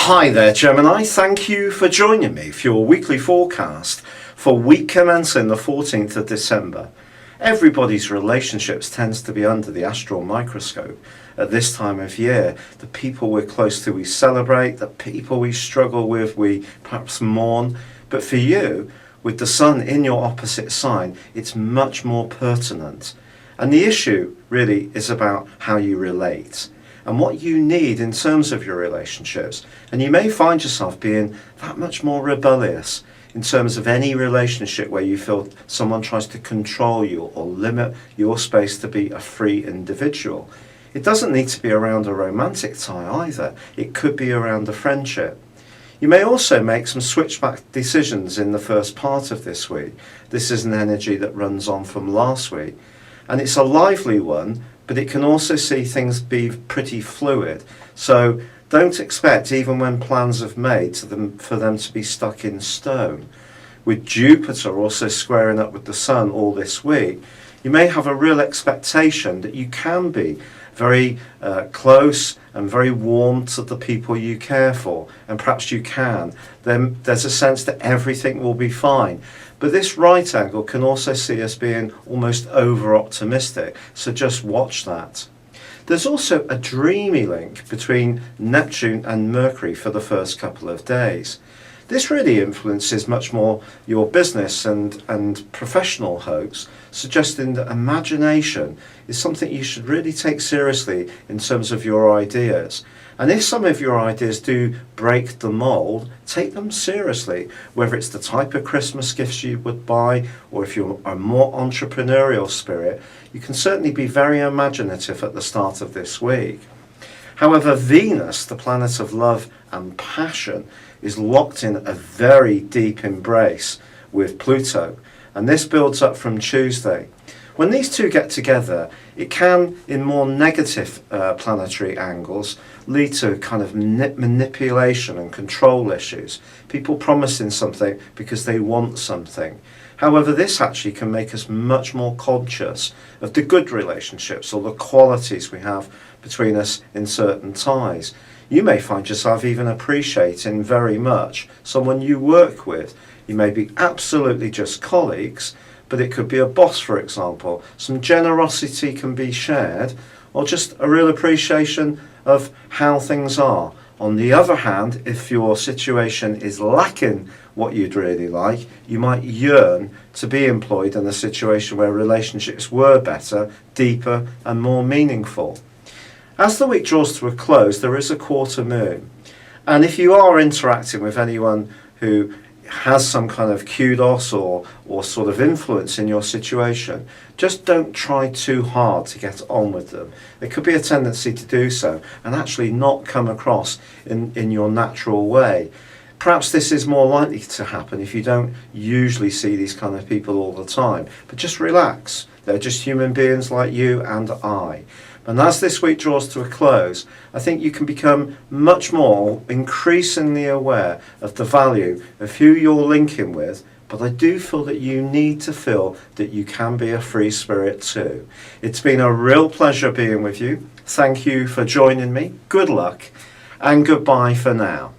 Hi there, Gemini. Thank you for joining me for your weekly forecast for week commencing the 14th of December. Everybody's relationships tends to be under the astral microscope at this time of year. The people we're close to we celebrate, the people we struggle with we perhaps mourn. But for you, with the sun in your opposite sign, it's much more pertinent. And the issue really is about how you relate and what you need in terms of your relationships. And you may find yourself being that much more rebellious in terms of any relationship where you feel someone tries to control you or limit your space to be a free individual. It doesn't need to be around a romantic tie either. It could be around a friendship. You may also make some switchback decisions in the first part of this week. This is an energy that runs on from last week. And it's a lively one, but it can also see things be pretty fluid. So don't expect, even when plans are made, for them to be stuck in stone. With Jupiter also squaring up with the Sun all this week, you may have a real expectation that you can be very close and very warm to the people you care for, and perhaps you can. Then there's a sense that everything will be fine. But this right angle can also see us being almost over-optimistic, so just watch that. There's also a dreamy link between Neptune and Mercury for the first couple of days. This really influences much more your business and professional hopes, suggesting that imagination is something you should really take seriously in terms of your ideas. And if some of your ideas do break the mold, take them seriously, whether it's the type of Christmas gifts you would buy, or if you're a more entrepreneurial spirit, you can certainly be very imaginative at the start of this week. However, Venus, the planet of love and passion, is locked in a very deep embrace with Pluto, and this builds up from Tuesday. When these two get together, it can, in more negative planetary angles, lead to kind of manipulation and control issues. People promising something because they want something. However, this actually can make us much more conscious of the good relationships or the qualities we have between us in certain ties. You may find yourself even appreciating very much someone you work with. You may be absolutely just colleagues, but it could be a boss, for example. Some generosity can be shared, or just a real appreciation of how things are. On the other hand, if your situation is lacking what you'd really like, you might yearn to be employed in a situation where relationships were better, deeper, and more meaningful. As the week draws to a close, there is a quarter moon. And if you are interacting with anyone who has some kind of kudos or sort of influence in your situation, just don't try too hard to get on with them. There could be a tendency to do so and actually not come across in your natural way. Perhaps this is more likely to happen if you don't usually see these kind of people all the time. But just relax. They're just human beings like you and I. And as this week draws to a close, I think you can become much more increasingly aware of the value of who you're linking with, but I do feel that you need to feel that you can be a free spirit too. It's been a real pleasure being with you. Thank you for joining me. Good luck and goodbye for now.